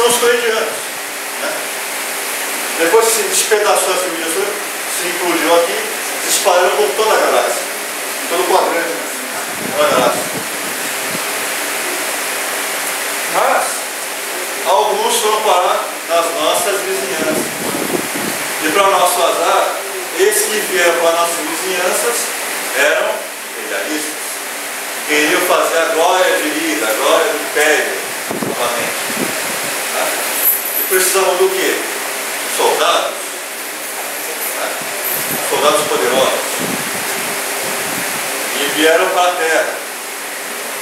são os pleiadianos. Né? Depois que se despedaçou a civilização, se incluiu aqui, se espalhou por toda a galáxia, todo o quadrante, né? Toda a galáxia. Mas alguns foram parar nas nossas vizinhanças. E para o nosso azar, esses que vieram para nossas vizinhanças eram idealistas. Queriam fazer a glória de vida, a glória do império, novamente. Tá? E precisavam do quê? Soldados. Tá? Soldados poderosos. E vieram para a Terra.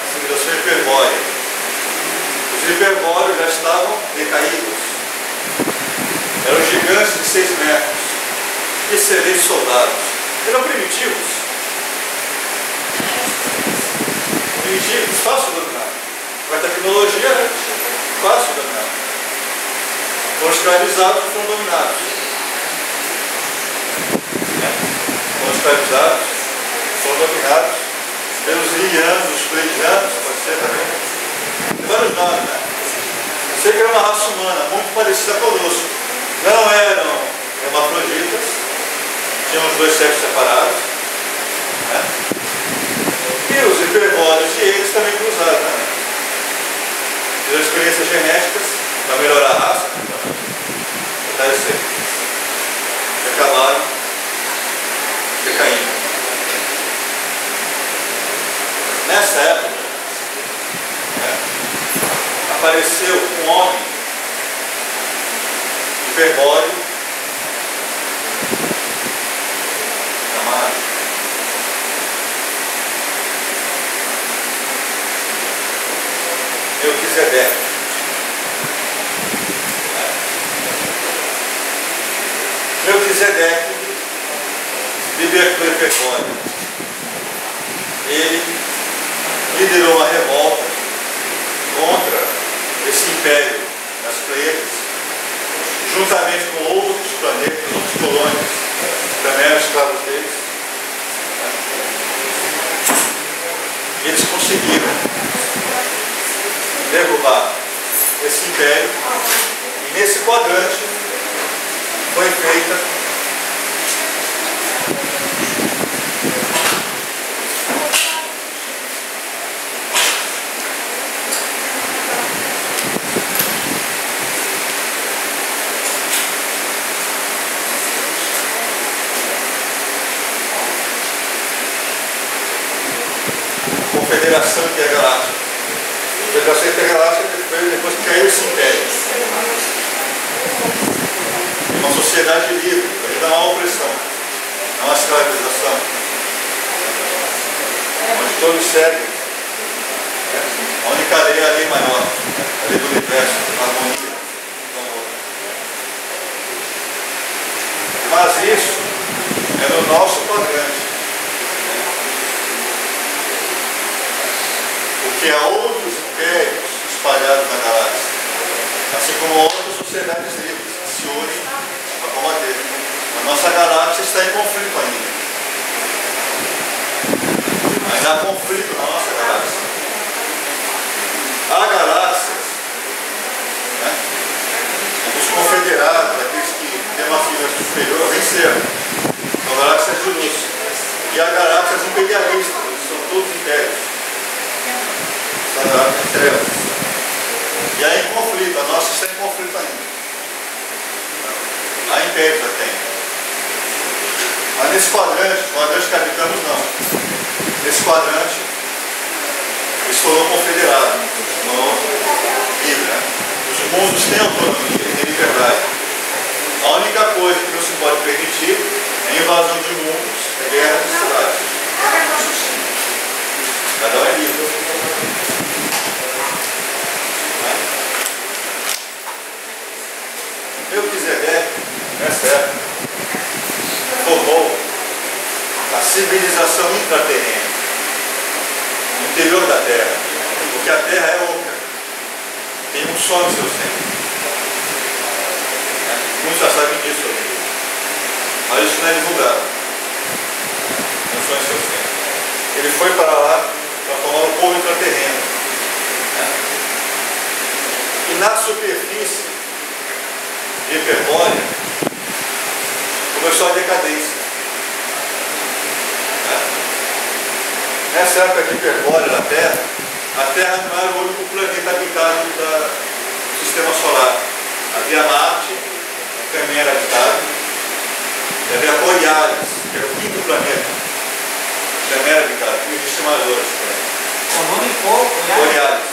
A civilização hiperbórea. Os hiperbóreos já estavam decaídos. Eram gigantes de 6 metros. Excelentes soldados. Eram primitivos. Primitivos, fácil de dominar. Com a tecnologia, né? Fácil de dominar. Foram escravizados e foram dominados. Né? Foram escravizados, foram dominados pelos lianos, os pleiadianos, pode ser também. Tem vários nomes, né? Eu sei que era uma raça humana muito parecida conosco. Não eram hermafroditas, tinham os 2 sexos separados. Né? E os hiperbóreos e eles também cruzaram, né? Fizeram experiências genéticas para melhorar a raça, para fortalecer. E acabaram decaindo. Nessa época, né, apareceu um homem hiperbóreo chamado Melquisedeque. Melquisedeque libertou o hiperbóreo. Ele liderou uma revolta contra esse império das Pleiades, juntamente com outros planetas, outras colônias, que também eram escravos deles. E eles conseguiram derrubar esse império, e nesse quadrante foi feita Confederação Intergaláctica. A Federação Intergaláctica depois que caiu esse império. Uma sociedade livre, onde não há opressão, não há escravização. Onde todos seguem. A única lei é a lei maior, a lei do universo, a harmonia. Mas isso é no nosso quadrante. Porque há outros impérios espalhados na galáxia, assim como outras sociedades livres que se unem para combater. A nossa galáxia está em conflito ainda. Ainda há conflito na nossa galáxia. Há galáxias, né? Os confederados, aqueles que têm uma figura superior, venceram. São galáxias de luz. E há galáxias imperialistas, que são todos impérios. E aí em conflito, a nossa está em conflito ainda. Há impérios até. Mas nesse quadrante que habitamos não. Nesse quadrante, ele se tornou confederado, se tornou livre. Né? Os mundos têm autonomia, têm liberdade. A única coisa que não se pode permitir é a invasão de mundos, guerras e cidades. Cada um é livre. Melquisedeque, nessa época, formou a civilização intraterrena, no interior da Terra, porque a Terra é oca, tem um sol no seu centro. Muitos já sabem disso hoje, mas isso não é divulgado. Tem um sol no seu centro. Ele foi para lá para formar o povo intraterreno. E na superfície de Hiperbórea começou a decadência. Nessa época de Hiperbórea da Terra, a Terra não era o único planeta habitado do Sistema Solar. Havia Marte, que também era habitado, e havia Borealis, que era o quinto planeta, que também era habitado. Não existe mais hoje. O nome pouco, né? Borealis.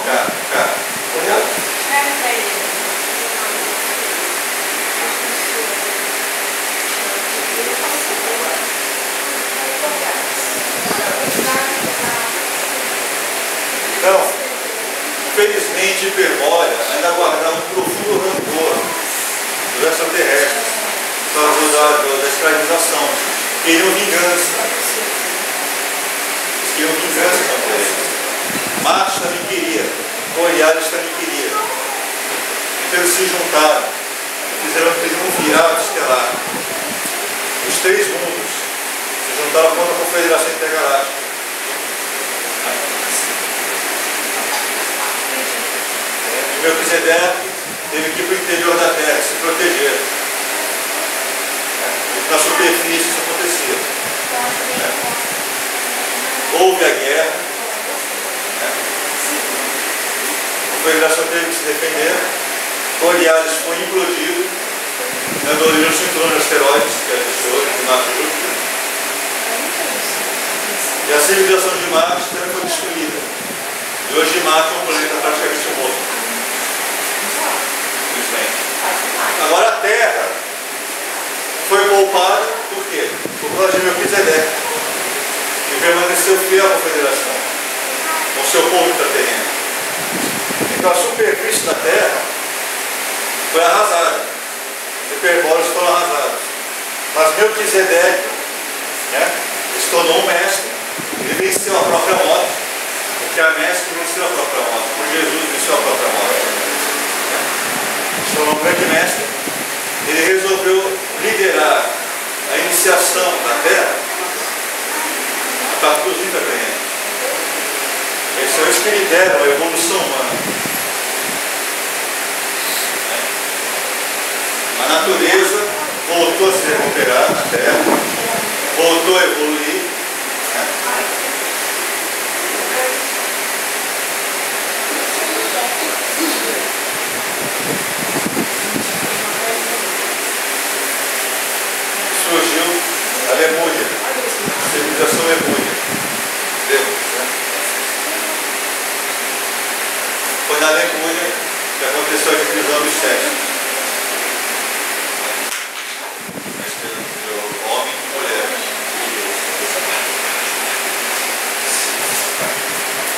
Cá. Borealis. Então, infelizmente, Hiperbórea ainda guardava um profundo rancor dos extraterrestres por causa da escravização. Queriam vingança. Eles queriam vingança contra eles. Marte também queria, Borealis também queria. Então eles se juntaram, fizeram um virado estelar. Os três mundos se juntaram contra a Confederação Intergaláctica. Melquisedeque teve que ir para o interior da Terra se proteger. Na superfície isso acontecia. Houve a guerra. A Confederação teve que se defender. Borealis foi implodido. Dando origem ao cinturão de asteroides, que é hoje, que mata Júpiter. E a civilização de Marte também foi destruída. E hoje Marte é um planeta praticamente morto. Agora a Terra foi poupada por quê? Por causa de Melquisedeque, que permaneceu fiel à Confederação, com seu povo intraterreno. Então a superfície da Terra foi arrasada, os hiperbóreos foram arrasados. Mas Melquisedeque, se tornou um mestre, ele venceu a própria morte, porque a mestre venceu a própria morte, porque Jesus venceu a própria morte. Se tornou um grande mestre, ele resolveu liderar a iniciação da Terra para os intraterrenos. Esse é isso que lidera a evolução humana. A natureza voltou a se recuperar na Terra, voltou a evoluir. Surgiu a Lemúria, a civilização Lemúria. Foi na Lemúria que aconteceu a divisão dos sexos. Homem e mulher.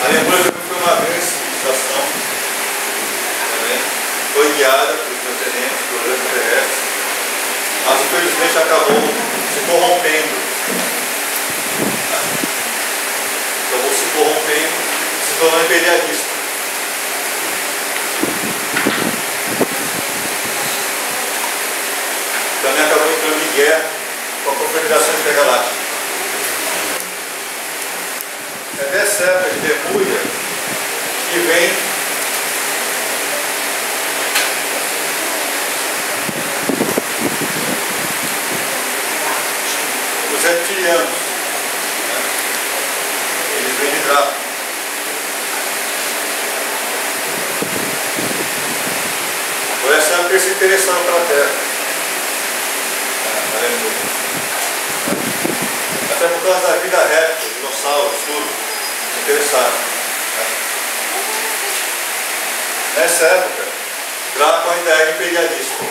A Lemúria foi uma grande civilização. Também foi guiada pelos continentes, pelos extraterrestres. Mas infelizmente acabou se corrompendo. Acabou se corrompendo, se tornou imperialista. Também acabou entrando em guerra com a Confederação Intergaláctica. É dessa época de Lemúria que vem os reptilianos. Eles vêm de Draco. Por essa época eles se interessaram pela Terra. Até por causa da vida réptil, dinossauros, tudo. Se interessaram. Nessa época, Draco ainda era imperialista.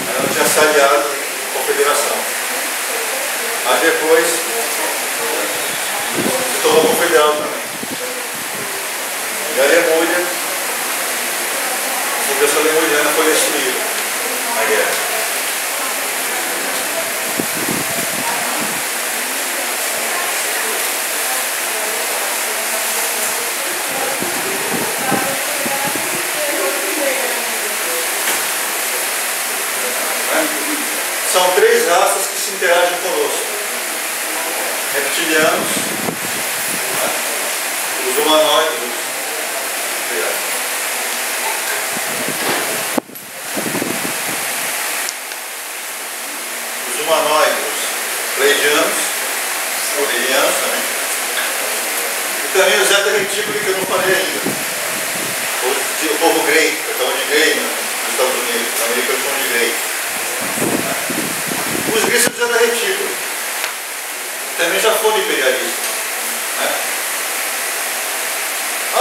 Ela não tinha se aliado à Confederação. Mas depois se tornou confederal também. E a Lemúria, a civilização lemuriana foi destruída na guerra. São três raças que se interagem conosco: reptilianos, os humanoides,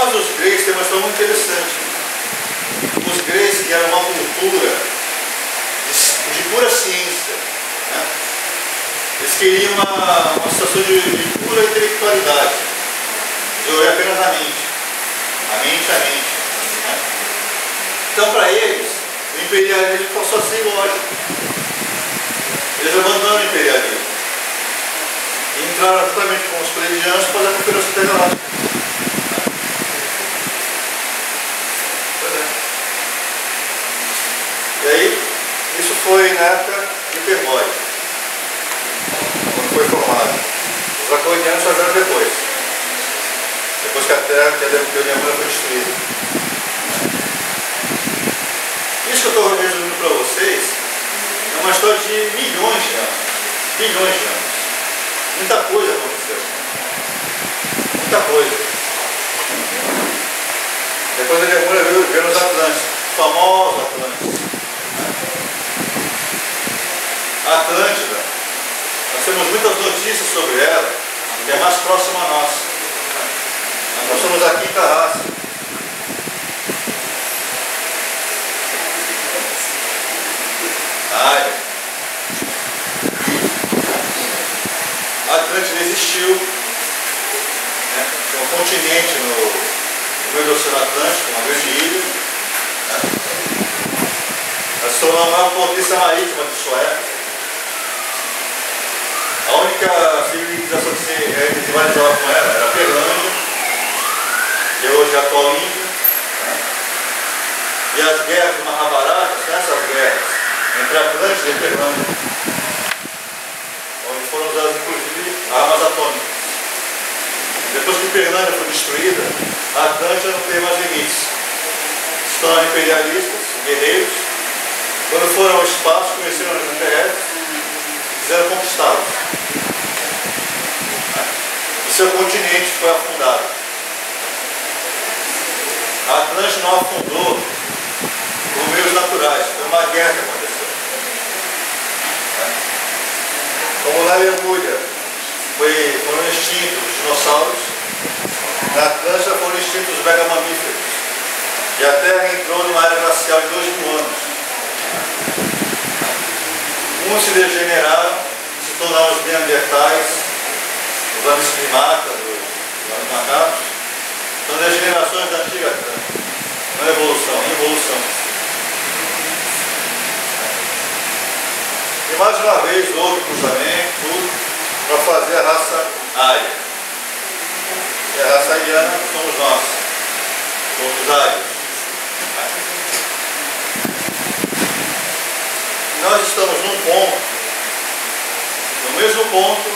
caso dos gregos tem uma história muito interessante. Os gregos, que eram uma cultura de pura ciência, né? Eles queriam uma situação de pura intelectualidade, de olhar apenas a mente, a mente. Né? Então, para eles, o imperialismo passou a ser lógico. Eles abandonaram o imperialismo e entraram justamente com os pleiadianos para fazer a Conferência Intergaláctica. E aí, isso foi na época de Hipermóide, quando foi formado. Os draconianos fizeram depois que a Terra, que a Demônia foi destruída. Isso que eu estou resumindo para vocês é uma história de milhões de anos. Bilhões de anos. Muita coisa aconteceu. Muita coisa. Depois a Demônia veio os Atlantes, famosos Atlantes. A Atlântida, nós temos muitas notícias sobre ela, que é mais próxima a nós. Nós somos a quinta raça. A Atlântida existiu, né? Tem um continente no meio do Oceano Atlântico, uma grande ilha. Né? Ela se tornou a maior potência marítima de sua época. A única civilização que se rivalizava com ela era a Perlândia, que hoje é a atual Índia. Né? E as guerras do Mahabharata são essas guerras entre a Atlântida e a Perlândia, onde foram usadas inclusive armas atômicas. Depois que Perlândia foi destruída, a Atlântida não teve mais limites. Se tornaram imperialistas, guerreiros. Quando foram ao espaço, conheceram os extraterrestres, quiseram conquistá-los. O seu continente foi afundado. A Atlântida não afundou por meios naturais, foi uma guerra que aconteceu. Como na Lemúria foram extintos os dinossauros, na Atlântida foram extintos os megamamíferos. E a Terra entrou numa era glacial de 2.000 anos. Uns se degeneraram, se tornaram os neandertais, os homens primatas, os macacos. São degenerações da antiga Terra. Não é evolução, é involução. E mais uma vez, outro cruzamento, tudo, para fazer a raça ária. E a raça ariana somos nós. Somos os ários. Nós estamos num ponto, no mesmo ponto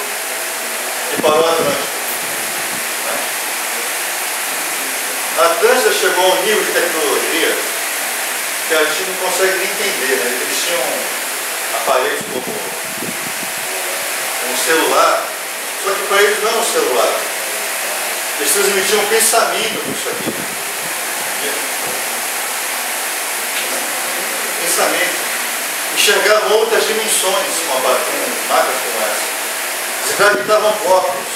que parou a Atlântida. A Atlântida chegou a um nível de tecnologia que a gente não consegue nem entender. Né? Eles tinham aparelhos como um celular, só que para eles não é um celular. Eles transmitiam um pensamento com isso aqui. Pensamento. Enxergavam outras dimensões com máquinas como essa. Eles gravitavam corpos.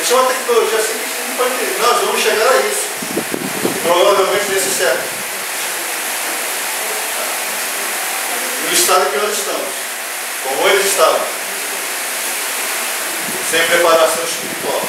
Isso é uma tecnologia assim que não pode ter. Nós vamos chegar a isso. Provavelmente nesse século. No estado em que nós estamos. Como eles estavam. Sem preparação espiritual.